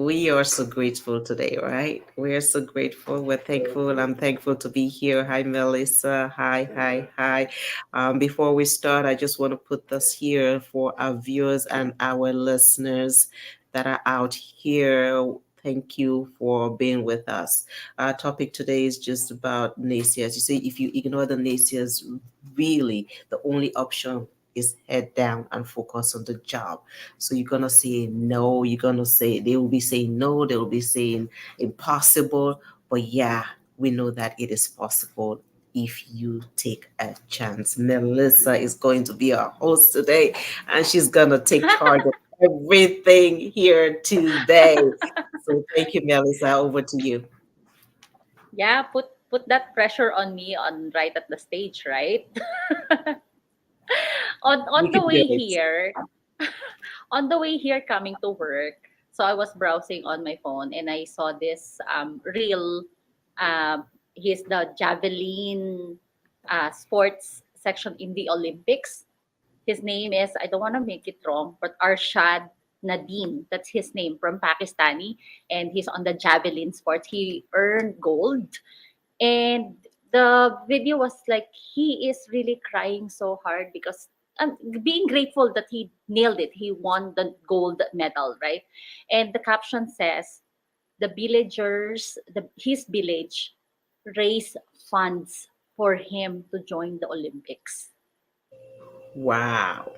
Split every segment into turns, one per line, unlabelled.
we are so grateful today, right? We are so grateful. We're thankful. I'm thankful to be here. Hi, Melissa. Hi, hi, hi. Before we start, I just want to put this here for our viewers and our listeners that are out here. Thank you for being with us. Our topic today is just about naysayers. You see, if you ignore the naysayers, really, the only option is head down and focus on the job. So you're gonna say no, you're gonna say they will be saying no, they will be saying impossible. But yeah, we know that it is possible if you take a chance. Melissa is going to be our host today, and she's gonna take charge of everything here today. So thank you, Melissa. Over to you.
Yeah, put that pressure on me on right at the stage, right?
You
On the
can do
way
it.
here, on the way here coming to work, so I was browsing on my phone and I saw this reel. He's the javelin sports section in the Olympics. His name is, I don't want to make it wrong, but Arshad Nadeem. That's his name, from Pakistani, and he's on the javelin sports. He earned gold, and the video was like he is really crying so hard because being grateful that he nailed it. He won the gold medal, right? And the caption says, the villagers, his village, raise funds for him to join the Olympics.
Wow.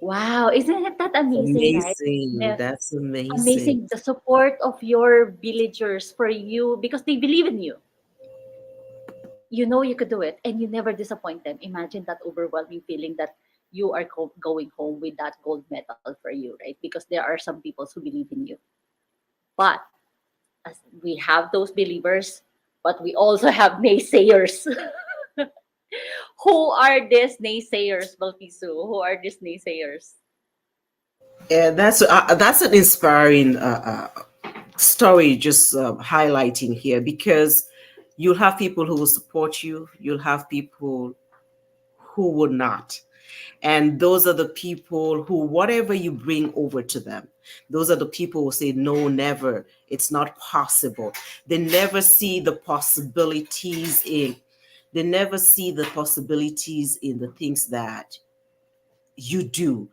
Wow, isn't it that amazing, right?
Amazing.
The
That's amazing.
amazing, the support of your villagers for you because they believe in you. You know you could do it and you never disappoint them. Imagine that overwhelming feeling that you are going home with that gold medal for you, right? Because there are some people who believe in you. But as we have those believers, but we also have naysayers. Who are these naysayers, Balkisu? Who are these naysayers?
Yeah, that's an inspiring story just highlighting here because you'll have people who will support you, you'll have people who would not. And those are the people who, whatever you bring over to them, those are the people who say, no, never, it's not possible. They never see the possibilities in, they never see the possibilities in the things that you do.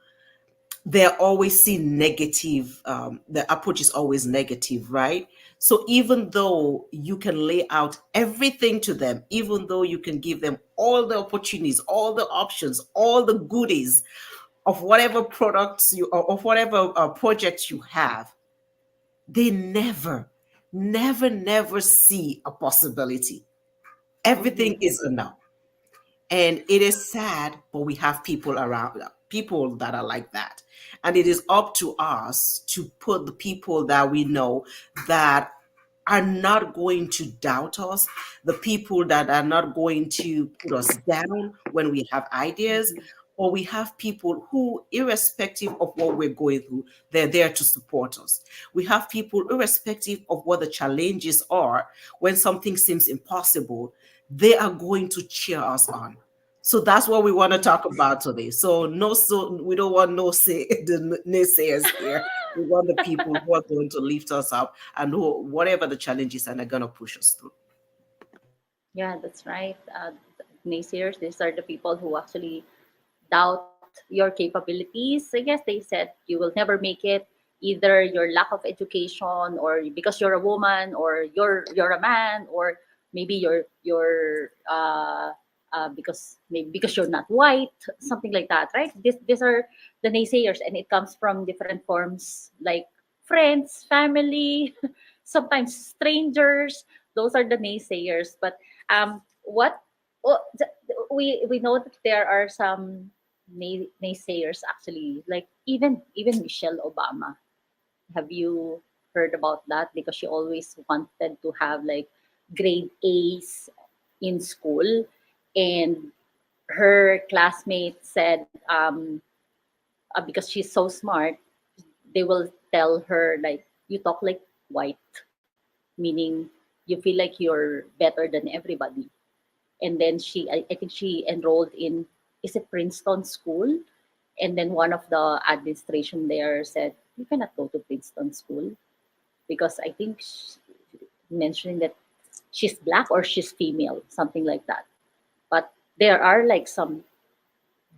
They're always seeing negative, the approach is always negative, right? So even though you can lay out everything to them, even though you can give them all the opportunities, all the options, all the goodies of whatever products you or of whatever projects you have, they never see a possibility. Everything
Mm-hmm.
is a no. And it is sad, but we have people around, people that are like that. And it is up to us to put the people that we know that are not going to doubt us, the people that are not going to put us down when we have ideas,
Mm-hmm.
or we have people who, irrespective of what we're going through, they're there to support us. We have people, irrespective of what the challenges are, when something seems impossible, they are going to cheer us on. So that's what we want to talk about today. So no, so we don't want no say the naysayers here. We want the people who are going to lift us up and who, whatever the challenges, and are going to push us through.
Yeah, that's right. Naysayers, these are the people who actually doubt your capabilities. I guess they said you will never make it, either your lack of education, or because you're a woman, or you're a man, or maybe because maybe because you're not white, something like that, right? These are the naysayers, and it comes from different forms like friends, family, sometimes strangers. Those are the naysayers. But what well, we know that there are some naysayers actually, like even Michelle Obama. Have you heard about that? Because she always wanted to have like grade A's in school, and her classmates said, because she's so smart, they will tell her like, you talk like white, meaning you feel like you're better than everybody. And then I think she enrolled in, is it Princeton School? And then one of the administration there said, you cannot go to Princeton School. because I think mentioning that she's black or she's female, something like that. But there are like some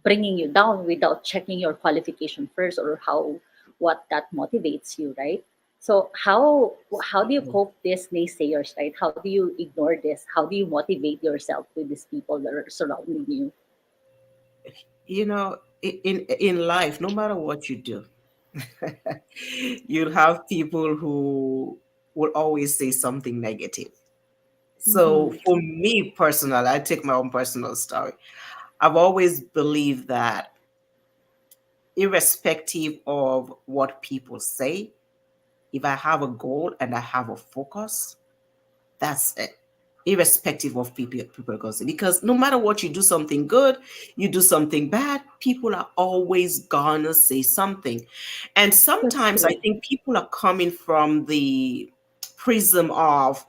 bringing you down without checking your qualification first, or how what that motivates you, right? So how do you cope these naysayers, right? How do you ignore this? How do you motivate yourself with these people that are surrounding you?
You know, in life, no matter what you do, you'll have people who will always say something negative. So
Mm-hmm.
for me personally, I take my own personal story. I've always believed that irrespective of what people say, if I have a goal and I have a focus, that's it. Irrespective of people going to say. Because no matter what, you do something good, you do something bad, people are always gonna say something. And
That's
sometimes I
true.
think people are coming from the prism of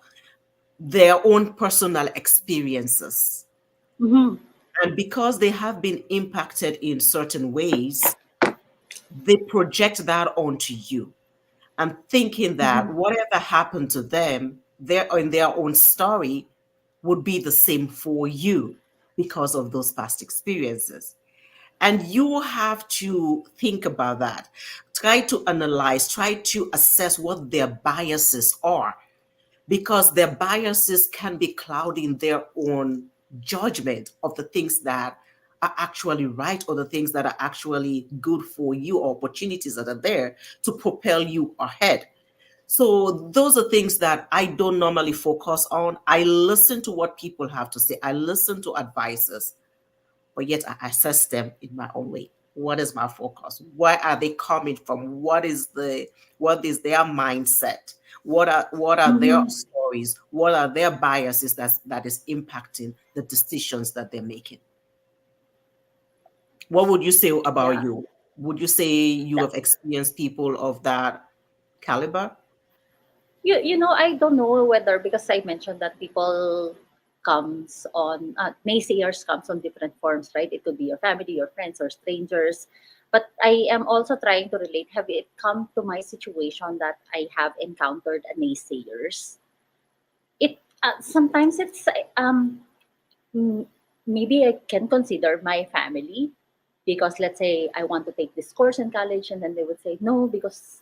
their own personal experiences.
Mm-hmm.
And because they have been impacted in certain ways, they project that onto you. And thinking that
Mm-hmm.
whatever happened to them, their in their own story would be the same for you because of those past experiences. And you have to think about that. Try to analyze, try to assess what their biases are, because their biases can be clouding their own judgment of the things that are actually right, or the things that are actually good for you, or opportunities that are there to propel you ahead. So those are things that I don't normally focus on. I listen to what people have to say. I listen to advices, but yet I assess them in my own way. What is my focus? Where are they coming from? What is their mindset? What are their
Mm-hmm.
stories? What are their biases that is impacting the decisions that they're making? What would you say about
Yeah.
you? Would you say you
That,
have experienced people of that caliber?
you know, I don't know whether, because I mentioned that people comes on naysayers comes on different forms, right? It could be your family, your friends, or strangers. But I am also trying to relate. Have it come to my situation that I have encountered a naysayers? It sometimes it's mm, maybe I can consider my family, because let's say I want to take this course in college, and then they would say no, because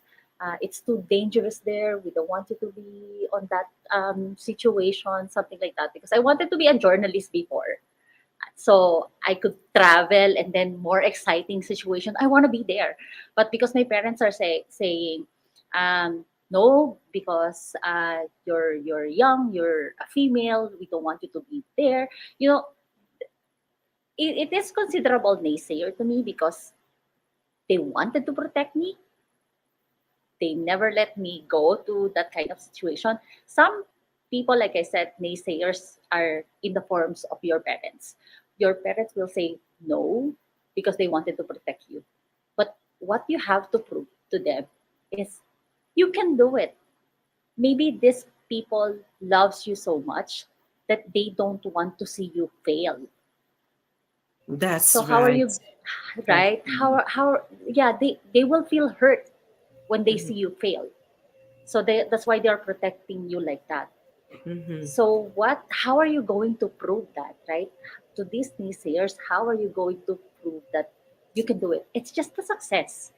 it's too dangerous there. We don't want you to be on that situation, something like that. Because I wanted to be a journalist before, so I could travel, and then more exciting situation. I want to be there, but because my parents are saying, no, because you're young, you're a female. We don't want you to be there. You know, it is considerable naysayer to me, because they wanted to protect me. They never let me go to that kind of situation. Some people, like I said, naysayers are in the forms of your parents. Your parents will say no because they wanted to protect you. But what you have to prove to them is you can do it. Maybe these people loves you so much that they don't want to see you fail. So
That's
how are
right.
you, right? How yeah, they will feel hurt when they see you fail. So that's why they're protecting you like that.
Mhm.
So how are you going to prove that, right? To these naysayers, how are you going to prove that you can do it? It's just a success.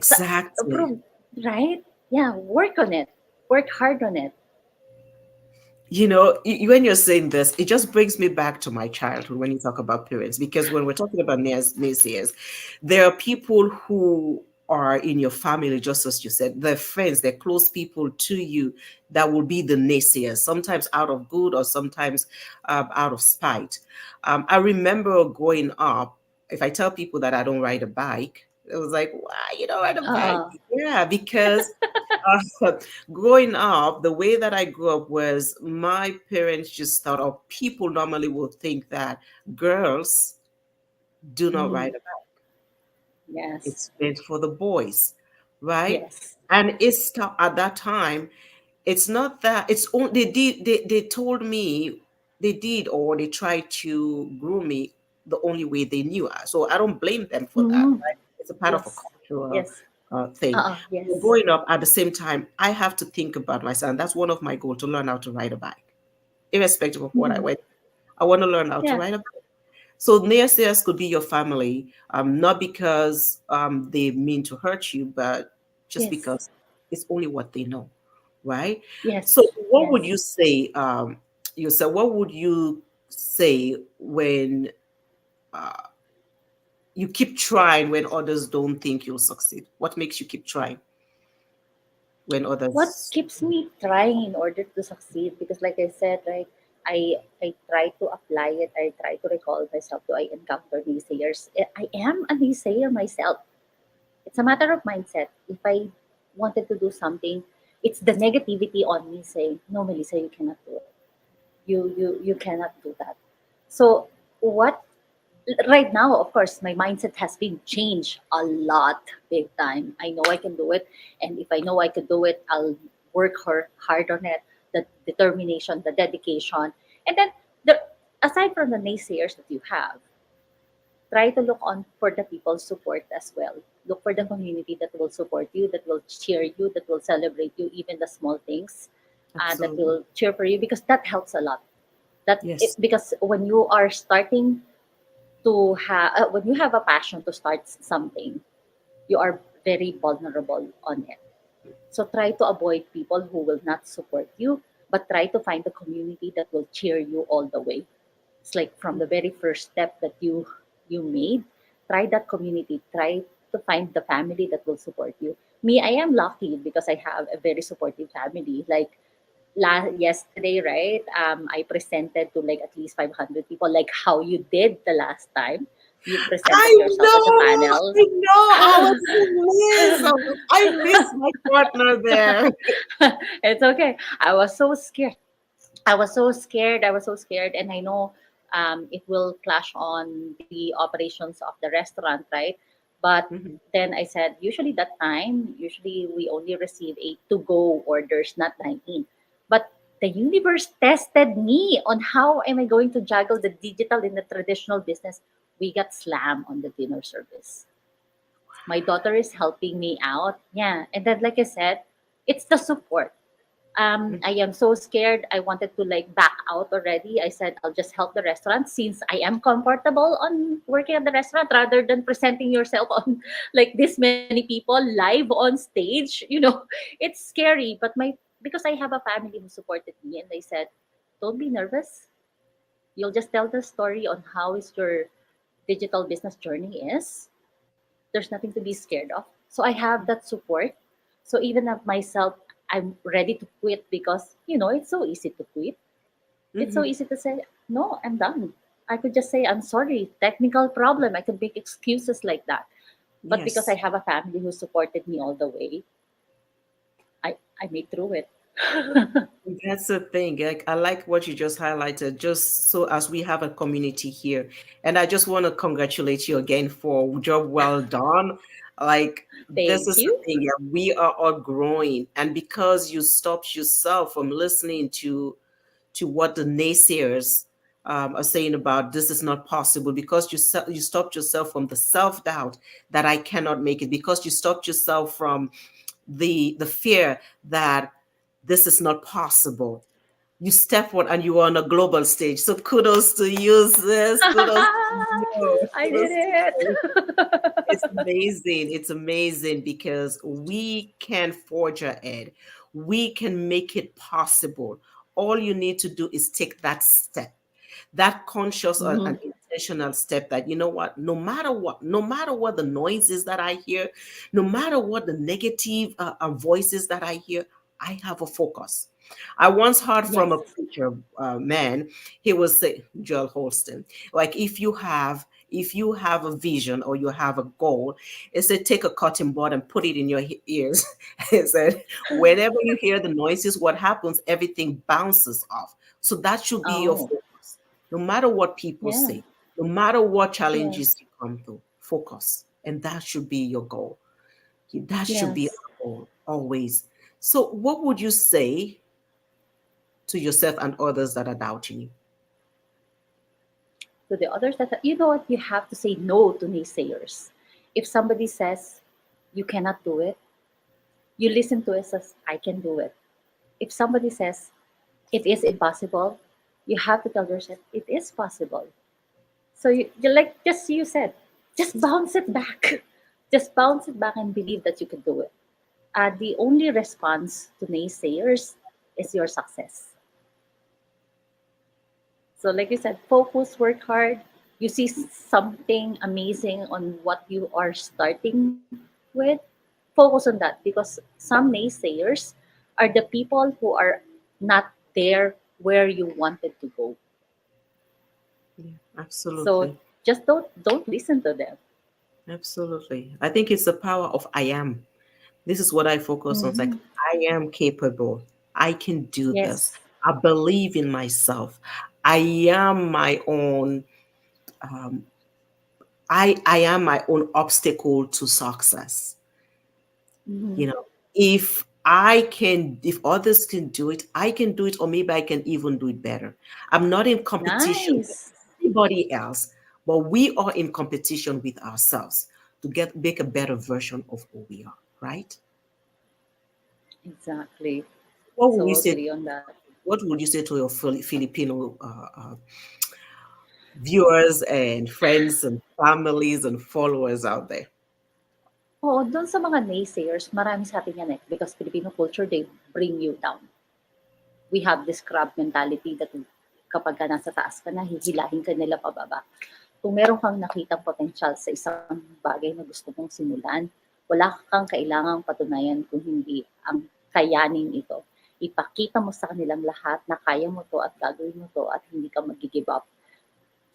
So,
Exactly.
prove, right? Yeah, work on it. Work hard on it.
You know, when you're saying this, it just brings me back to my childhood when you talk about parents, because when we're talking about naysayers, there are people who are in your family, just as you said, they're friends, they're close people to you that will be the naysayers, sometimes out of good or sometimes out of spite. I remember growing up, if I tell people that I don't ride a bike, it was like, why you don't ride a bike?
Uh,
Yeah, because growing up, the way that I grew up was my parents just thought, or people normally would think that girls do not ride
mm,
a bike.
yes,
It's meant for the boys, right?
yes.
And at that time, it's not that it's only they told me they did, or they tried to groom me the only way they knew. So I don't blame them for that,
Hmm.
right? It's a part of a
Yes,
cultural
yes.
thing.
Yes.
Growing up, at the same time, I have to think about myself. And that's one of my goals, to learn how to ride a bike, irrespective of what I
Mhm.
went. I want to learn how to
Yeah.
ride a bike. So naysayers could be your family, not because they mean to hurt you, but just
Yes.
because it's only what they know, right? So,
Yes.
what would
Yes.
you say? You said, what would you say when you keep trying when others don't think you'll succeed? What makes you keep trying when
What
others?
keeps me trying in order to succeed? Because like I said, right, I try to apply it. I try to recall myself. Do I encounter naysayers? I am a naysayer myself. It's a matter of mindset. If I wanted to do something, it's the negativity on me saying, "No, Melissa, you cannot do it. You cannot do that." So what right now, of course, my mindset has been changed a lot, big time. I know I can do it, and if I know I could do it, I'll work hard on it. The determination, the dedication, and then the aside from the naysayers that you have, try to look on for the people's support as well. Look for the community that will support you, that will cheer you, that will celebrate you, even the small things, that
Absolutely.
will cheer for you, because that helps a lot.
Yes.
Because when you are starting to have when you have a passion to start something, you are very vulnerable on it. So try to avoid people who will not support you, but try to find the community that will cheer you all the way. It's like from the very first step that you made, try that community. Try to find the family that will support you. Me, I am lucky because I have a very supportive family. Like yesterday, right? I presented to like at least 500 people, like how you did the last time. You
I
presented yourself at the
know,
panel.
I know. I was amazed. I miss my partner there.
It's okay. I was so scared. I was so scared. I was so scared, and I know it will clash on the operations of the restaurant, right? But
Mhm.
then I said, usually that time, usually we only receive 8 to-go orders, not 19. But the universe tested me on how am I going to juggle the digital in the traditional business. We got slammed on the dinner service. My daughter is helping me out. Yeah. And then, like I said, it's the support. I am so scared. I wanted to like back out already. I said I'll just help the restaurant since I am comfortable on working at the restaurant rather than presenting yourself on like this many people live on stage. It's scary. But my because I have a family who supported me and they said, "Don't be nervous. You'll just tell the story on how is your digital business journey is. There's nothing to be scared of." So I have that support. So even of myself, I'm ready to quit because it's so easy to quit. It's so
Mhm.
easy to say, no, I'm done. I could just say, I'm sorry, technical problem. I could make excuses like that. But because I
Yes.
have a family who supported me all the way, I made through it.
That's the thing. Like, I like what you just highlighted, just so as we have a community here. And I just want to congratulate you again for job well done. Like, this
Thank
is the
you.
thing. Yeah, we are all growing. And because you stopped yourself from listening to what the naysayers are saying about this is not possible, because you stopped yourself from the self-doubt that I cannot make it, because you stopped yourself from the fear that this is not possible. You step one and you are on a global stage. So kudos to you, sis. Kudos to you.
I did
Kudos to you.
it.
It's amazing. It's amazing because we can forge ahead. We can make it possible. All you need to do is take that step, that conscious
Mhm.
and intentional step, that, you know what, no matter what the noises that I hear, no matter what the negative voices that I hear, I have a focus. I once heard from a
Yes.
preacher man. He was say, Joel Holston, like, if you have a vision or you have a goal, it said take a cotton bud and put it in your ears. It said whenever you hear the noises, what happens, everything bounces off. So that should be your
Oh,
focus. No matter what people
yeah.
say, no matter what challenges
Yes.
you come through, focus. And that should be your goal. That should be
Yes.
our goal always. So, what would you say to yourself and others that are doubting you?
To the others that you know what, you have to say no to naysayers. If somebody says, you cannot do it, you listen to it as I can do it. If somebody says it is impossible, you have to tell yourself it is possible. So you like just you said, just bounce it back. Just bounce it back and believe that you can do it. The only response to naysayers is your success. So, like you said, focus, work hard. You see something amazing on what you are starting with, focus on that because some naysayers are the people who are not there where you wanted to go.
Yeah,
So
absolutely.
just don't listen to them.
Absolutely. I think it's the power of I am. This is what I focus on. It's like,
Hmm.
I am capable. I can do this.
Yes.
I believe in myself. I am my own, um, I am my own obstacle to success.
Hmm.
You know, if others can do it, I can do it, or maybe I can even do it better. I'm not in competition with
Nice.
anybody else, but we are in competition with ourselves to get make a better version of who we are, right?
Exactly.
What would
So
you say?
agree on that.
What would you say to your Filipino viewers and friends and families and followers out there?
Oo, dun sa mga naysayers, marami sa atin yan eh. Because Filipino culture, they bring you down. We have this crab mentality that kapag ka nasa taas ka na, hihilahin ka nila pababa. Kung meron kang nakitang potential sa isang bagay na gusto mong simulan, wala kang kailangang patunayan kung hindi ang kayanin ito. Ipakita mo sa kanilang lahat na kaya mo to at gagawin mo to at hindi ka mag-give up.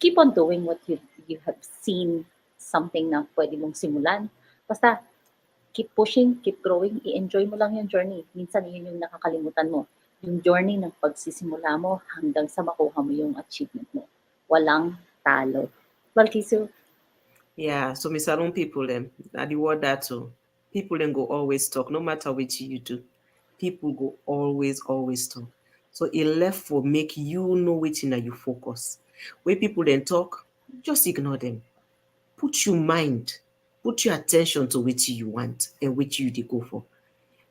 Keep on doing what you have seen something na pwede mong simulan. Basta keep pushing, keep growing, i-enjoy mo lang yung journey. Minsan yun yung nakakalimutan mo. Yung journey ng pagsisimula mo hanggang sa makuha mo yung achievement mo. Walang talo. Balkisu,
Yeah, so Miss Salon people them, now the word that too. People then go always talk, no matter what you do. People go always talk. So it left for make you know which in you focus. When people then talk, just ignore them. Put your mind, put your attention to which you want and which you they go for.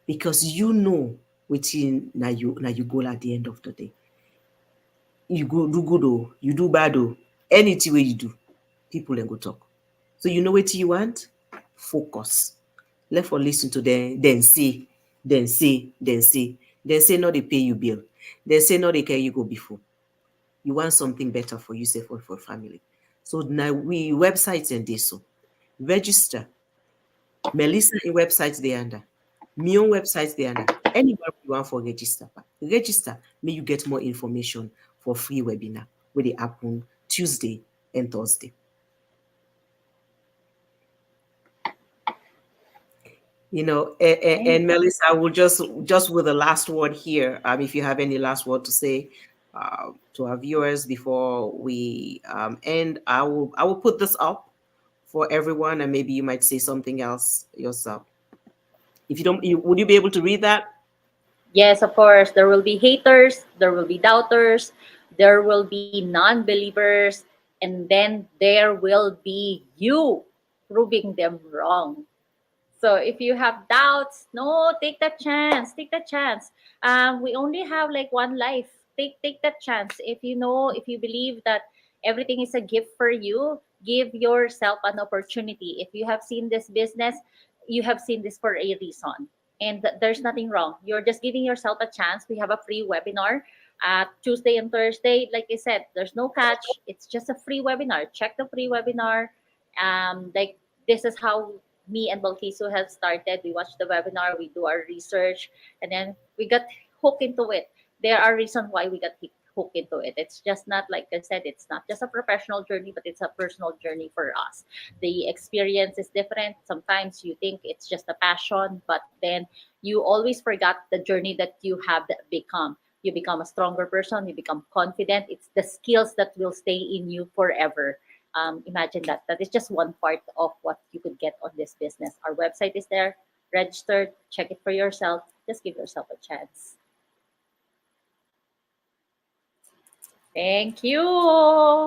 Because you know which in now you goal at the end of the day. You go do good or you do bad or anything way you do, people then go talk. So you know what you want? Focus. Let for listen to them, then say no they pay you bill. Then say no they carry you go before. You want something better for yourself or for family. So now we websites and this so register. Melissa in websites they under. Me on websites they under. Anybody you want for register. Register. May you get more information for free webinar where they happen Tuesday and Thursday. And
thanks.
Melissa, I will just with the last word here. If you have any last word to say to our viewers before we end, I will put this up for everyone, and maybe you might say something else yourself. If you don't, would you be able to read that?
Yes, of course, there will be haters, there will be doubters, there will be non believers, and then there will be you proving them wrong. So if you have doubts, no, take that chance. Take that chance. We only have like one life. Take that chance. If you believe that everything is a gift for you, give yourself an opportunity. If you have seen this business, you have seen this for a reason. And there's nothing wrong. You're just giving yourself a chance. We have a free webinar Tuesday and Thursday. Like I said, there's no catch. It's just a free webinar. Check the free webinar. Like this is how me and Balkiso have started. We watch the webinar, we do our research, and then we got hooked into it. There are reasons why we got hooked into it. It's just not like I said, it's not just a professional journey, but it's a personal journey for us. The experience is different. Sometimes you think it's just a passion, but then you always forgot the journey that you have become. You become a stronger person, you become confident. It's the skills that will stay in you forever. Imagine that. That is just one part of what you could get on this business. Our website is there, registered, check it for yourself. Just give yourself a chance. Thank you.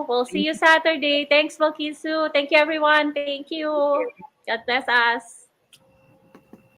We'll see you Saturday. Thanks, Balkisu. Thank you, everyone. Thank you. God bless us.